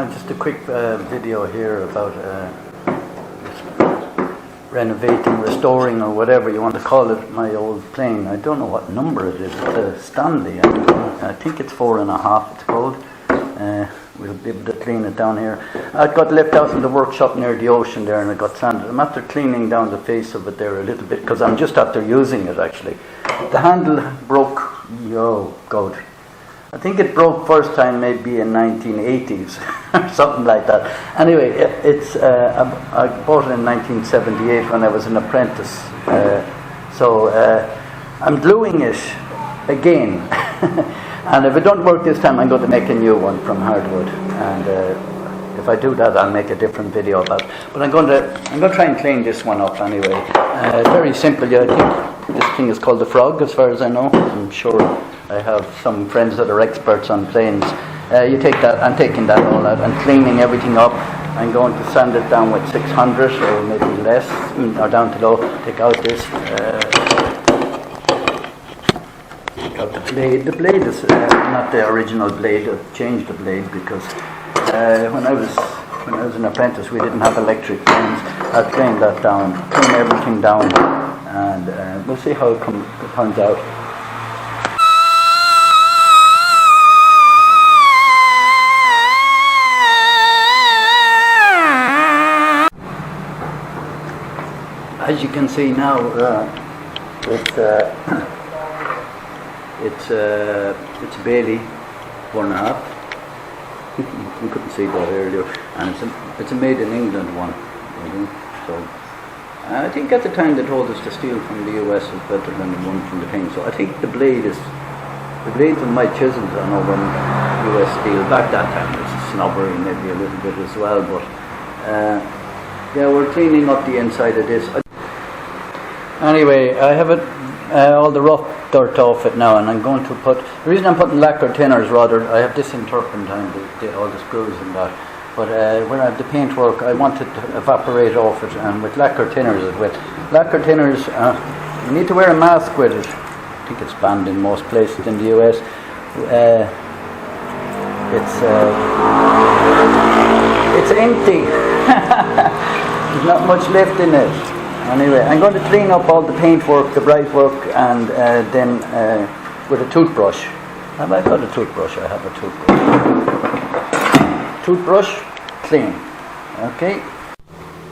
Just a quick video here about renovating, restoring, or whatever you want to call it, my old plane. I don't know what number it is. It's a Stanley. I think it's 4.5 it's called. We'll be able to clean it down here. I got left out in the workshop near the ocean there, and I got sanded. I'm after cleaning down the face of it there a little bit, because I'm just after using it actually. The handle broke, oh God. I think it broke first time maybe in 1980s or something like that. Anyway, I bought it in 1978 when I was an apprentice. So I'm gluing it again. And if it don't work this time, I'm going to make a new one from hardwood. And if I do that, I'll make a different video about it. But I'm going to try and clean this one up anyway. Very simple. I think this thing is called the Frog, as far as I know. I'm sure I have some friends that are experts on planes. You take that. I'm taking that all out and cleaning everything up. I'm going to sand it down with 600 or maybe less, or down to low. Take out this. Got the blade. The blade is not the original blade. I've changed the blade because when I was an apprentice, we didn't have electric planes. I've cleaned that down, cleaned everything down, and we'll see how it turns out. As you can see now, it's Bailey 4.5. You couldn't see that earlier, and it's a made in England one. So I think at the time they told us the steel from the US is better than the one from the thing. So I think the blades of my chisels are over US steel. Back that time it was snobbery maybe a little bit as well, but yeah, we're cleaning up the inside of this. Anyway, I have it all the rough dirt off it now, and I'm going to put. The reason I'm putting lacquer thinners, rather, I have this in turpentine, all the screws and that. But when I have the paintwork, I want it to evaporate off it, and with lacquer thinners it will. Lacquer thinners, you need to wear a mask with it. I think it's banned in most places in the US. It's empty. There's not much left in it. Anyway, I'm going to clean up all the paintwork, the bright work, and then with a toothbrush. Have I got a toothbrush? I have a toothbrush. Toothbrush, clean. Okay.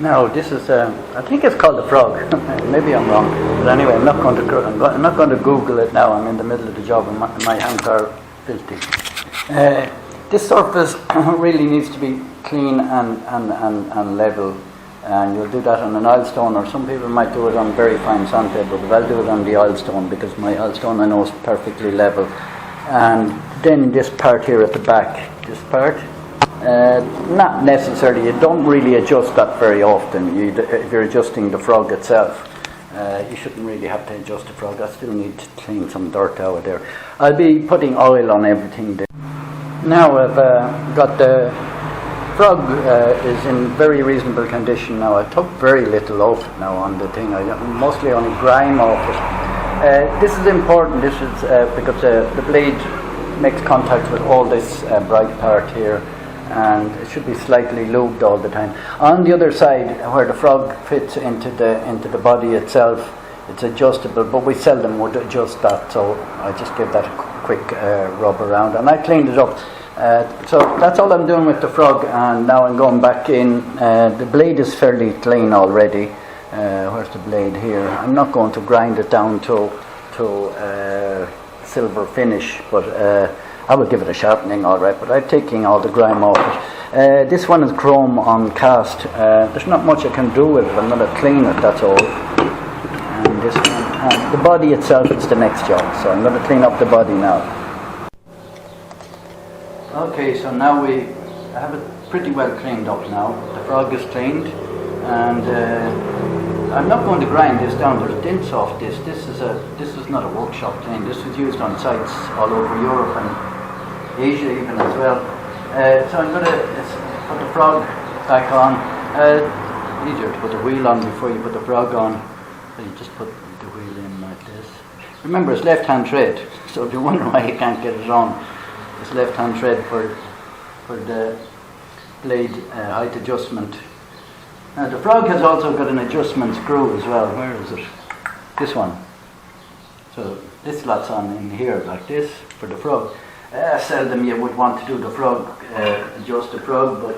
Now this is, I think it's called the Frog. Maybe I'm wrong, but anyway, I'm not going to Google it now. I'm in the middle of the job, and my hands are filthy. This surface really needs to be clean and level. And you'll do that on an oil stone, or some people might do it on very fine sandpaper, but I'll do it on the oil stone because my oil stone I know is perfectly level. And then this part here at the back, this part, not necessarily, you don't really adjust that very often. If you're adjusting the Frog itself, you shouldn't really have to adjust the Frog. I still need to clean some dirt out of there. I'll be putting oil on everything there. Now I've got the Frog is in very reasonable condition now. I took very little off it now on the thing. I mostly only grime off it. This is important. This is because the blade makes contact with all this bright part here, and it should be slightly lubed all the time. On the other side, where the Frog fits into the body itself, it's adjustable, but we seldom would adjust that. So I just give that a quick rub around, and I cleaned it up. So that's all I'm doing with the Frog, and now I'm going back in. The blade is fairly clean already. Where's the blade here? I'm not going to grind it down to silver finish, but I will give it a sharpening alright, but I'm taking all the grime off it. This one is chrome on cast. There's not much I can do with it. I'm going to clean it, that's all. And this one, the body itself is the next job, so I'm going to clean up the body now. Okay, so now I have it pretty well cleaned up now. The Frog is cleaned, and I'm not going to grind this down. There's dents off this. This is not a workshop clean. This is used on sites all over Europe and Asia even as well. So I'm going to put the Frog back on. Easier to put the wheel on before you put the Frog on. So you just put the wheel in like this. Remember, it's left-hand tread, so if you're wondering why you can't get it on, it's left-hand tread for the blade height adjustment. Now the frog has also got an adjustment screw as well. Where is it? This one. So this lot's on in here like this for the frog. Seldom you would want to do the frog, adjust the frog, but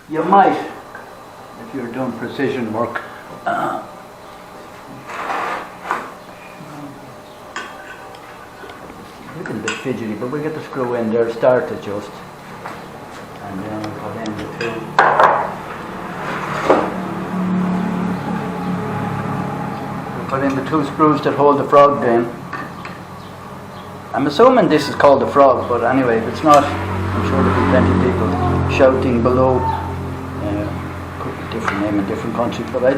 you might if you're doing precision work. A little bit fidgety, but we get the screw in there, start adjust, and then we put in the two. We put in the two screws that hold the frog down. I'm assuming this is called a frog, but anyway, if it's not, I'm sure there'll be plenty of people shouting below. Could be a different name in different countries, but I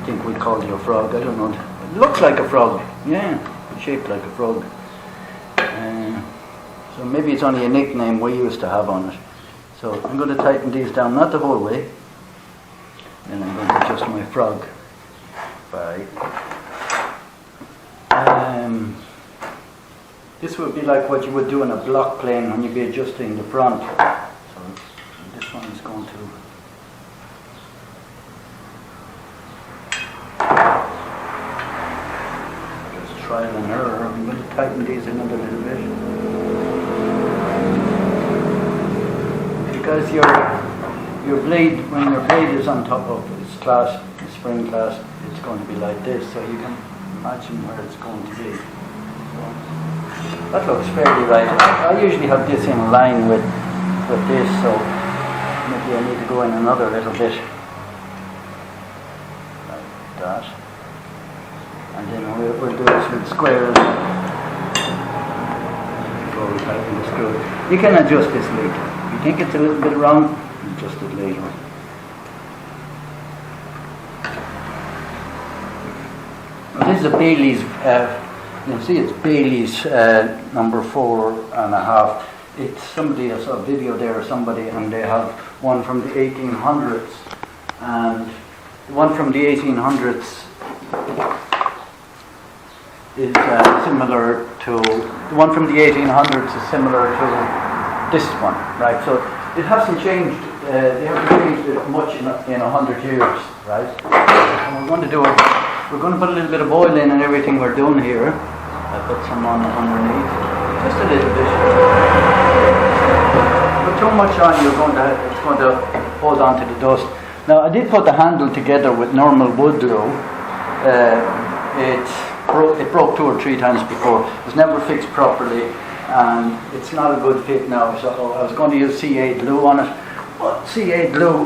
think we call it a frog. I don't know. It looks like a frog. Yeah, shaped like a frog. So maybe it's only a nickname we used to have on it. So I'm going to tighten these down, not the whole way. Then I'm going to adjust my frog by. This would be like what you would do in a block plane when you'd be adjusting the front. So this one is going to. Just trial and error. I'm going to tighten these in a little bit. Because your blade, when your blade is on top of its clasp, the spring clasp, it's going to be like this. So you can imagine where it's going to be. That looks fairly right. I usually have this in line with this, so maybe I need to go in another little bit like that. And then we'll do this with squares before we tighten the screw. You can adjust this later. If you think it's a little bit wrong, adjust it later. Well, this is a Bailey's. You can see it's Bailey's number 4.5. It's somebody, I saw a video there of somebody, and they have one from the 1800s, and the one from the 1800s is similar to the one from the 1800s is similar to this one, right? So it hasn't changed. They haven't changed it much in 100 years, right? And we're going to do it. We're going to put a little bit of oil in and everything we're doing here. I put some on underneath, just a little bit. Put too much on, it's going to hold on to the dust. Now I did put the handle together with normal wood glue. It broke 2 or 3 times before. It was never fixed properly, and it's not a good fit now. So I was going to use CA glue on it, but CA glue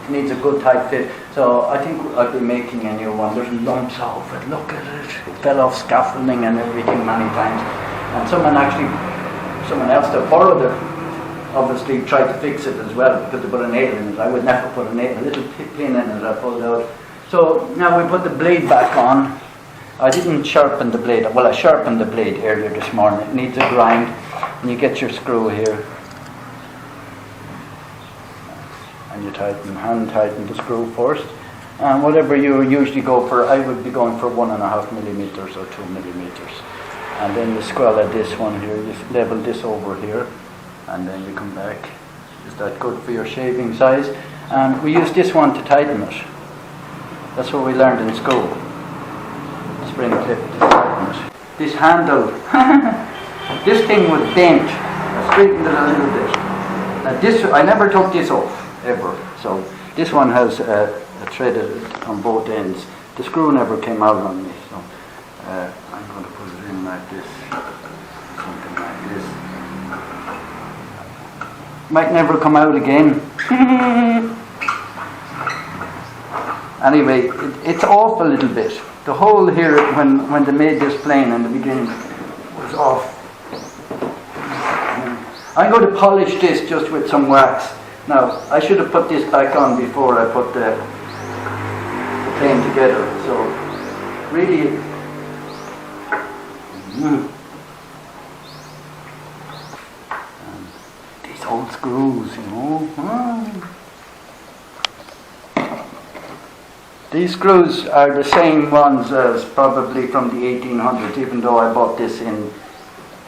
needs a good tight fit. So I think I'll be making a new one. There's lumps all of it. Look at it. It fell off scaffolding and everything many times. And someone else that borrowed it obviously tried to fix it as well because they put a nail in it. I would never put a little pin in it I pulled out. So now we put the blade back on. I didn't sharpen the blade. Well, I sharpened the blade earlier this morning. It needs a grind. And you get your screw here. And you hand tighten the screw first. And whatever you usually go for, I would be going for 1.5 millimeters or 2 millimeters. And then you swell at this one here, you level this over here, and then you come back. Is that good for your shaving size? And we use this one to tighten it. That's what we learned in school. Spring clip to tighten it. This handle, this thing was bent. I straightened it a little bit. Now this, I never took this off, ever. So this one has threaded on both ends. The screw never came out on me, so I'm going to put it in like this, something like this. Might never come out again. Anyway, it's off a little bit. The hole here, when they made this plane in the beginning, was off. I'm going to polish this just with some wax. Now, I should have put this back on before I put the plane together. So, really, these old screws, you know. These screws are the same ones as probably from the 1800s, even though I bought this in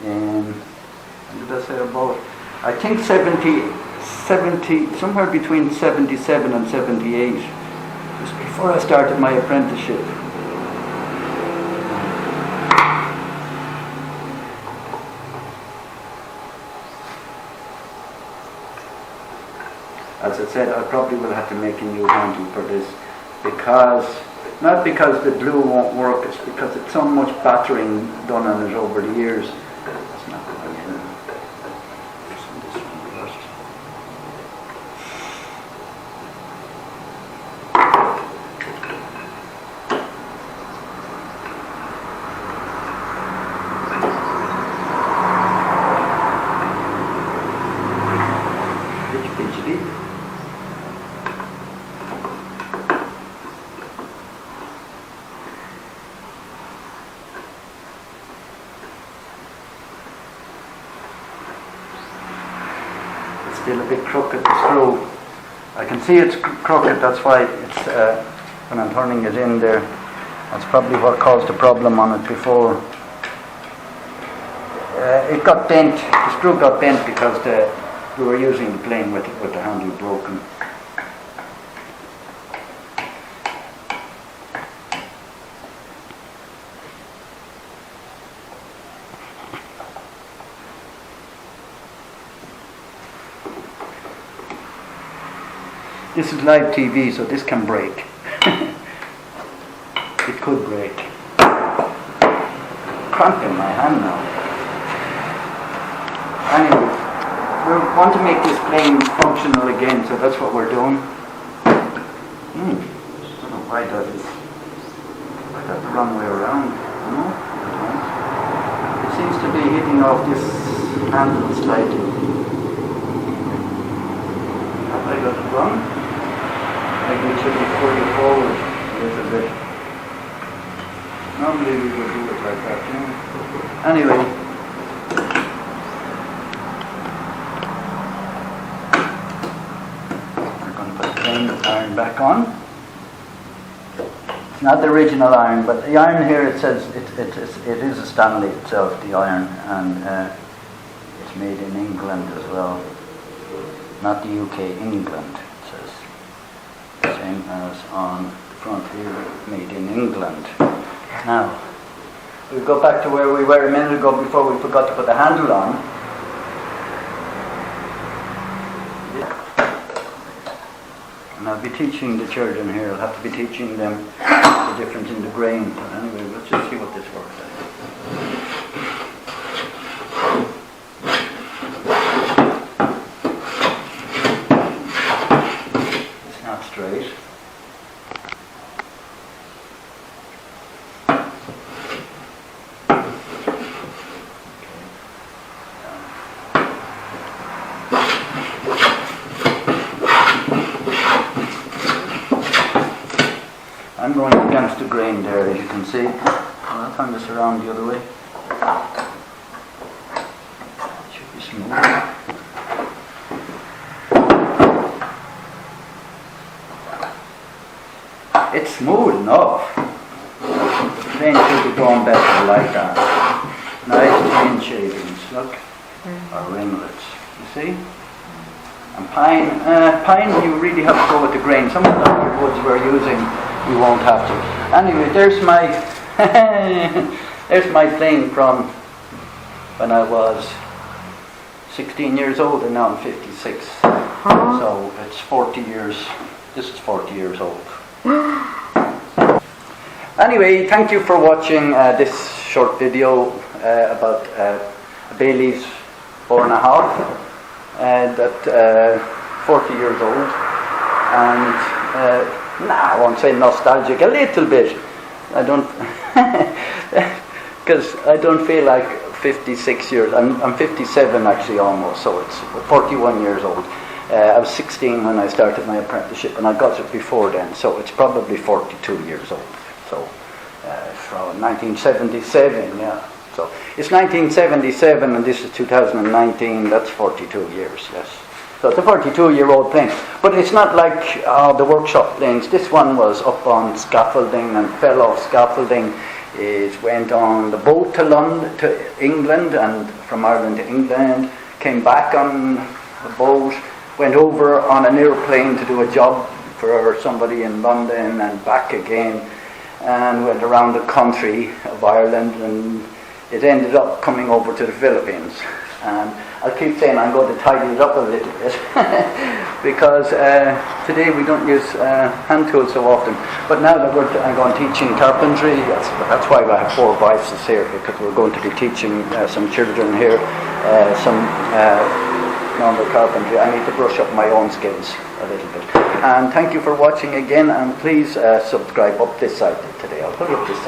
what did I say I bought? I think 77 somewhere between 77 and 78, just before I started my apprenticeship. As I said, I probably will have to make a new handle for this, not because the glue won't work, it's because it's so much battering done on it over the years. It's not going in. This one first. Still a bit crooked, the screw. I can see it's crooked, that's why it's when I'm turning it in there. That's probably what caused the problem on it before. It got bent, the screw got bent because we were using the plane with the handle broken. This is live TV, so this can break. It could break. Cramp in my hand now. Anyway, we want to make this plane functional again, so that's what we're doing. I don't know why that is. Why that the wrong way around? No, it seems to be hitting off this handle slightly. Have I got it wrong? Maybe it should be further forward a little bit. Normally we would do it like that, Anyway. We're going to put the plain iron back on. It's not the original iron, but the iron here, it says it is a Stanley itself, the iron, and it's made in England as well. Not the UK, England. Same as on the front here, made in England. Now, we'll go back to where we were a minute ago before we forgot to put the handle on. And I'll be teaching the children here, I'll have to be teaching them the difference in the grain. But anyway, let's just see what this works like. Straight. I'm going against the grain there, as you can see. I'll turn this around the other way. It should be smooth. It's smooth enough. The plane should be going better like that. Nice thin shavings, look. Or ringlets, you see? And pine you really have to go with the grain. Some of the other woods we're using, you won't have to. Anyway, there's my plane from when I was 16 years old, and now I'm 56. So it's 40 years, this is 40 years old. Anyway, thank you for watching this short video about Bailey's 4.5 that 40 years old, and I won't say nostalgic, a little bit. I don't, because I don't feel like 56 years. I'm 57 actually almost, so it's 41 years old. I was 16 when I started my apprenticeship, and I got it before then, so it's probably 42 years old. So from 1977, yeah. So it's 1977, and this is 2019. That's 42 years, yes. So it's a 42-year-old plane, but it's not like the workshop planes. This one was up on scaffolding and fell off scaffolding. It went on the boat to London, to England, and from Ireland to England. Came back on the boat. went over on an airplane to do a job for somebody in London and back again, and went around the country of Ireland, and it ended up coming over to the Philippines. And I'll keep saying I'm going to tidy it up a little bit because today we don't use hand tools so often. But now that I'm going teaching carpentry, that's why I have 4 vices here, because we're going to be teaching some children here some normal carpentry. I need to brush up my own skills a little bit. And thank you for watching again, and please subscribe up this side today. I'll put it up this side.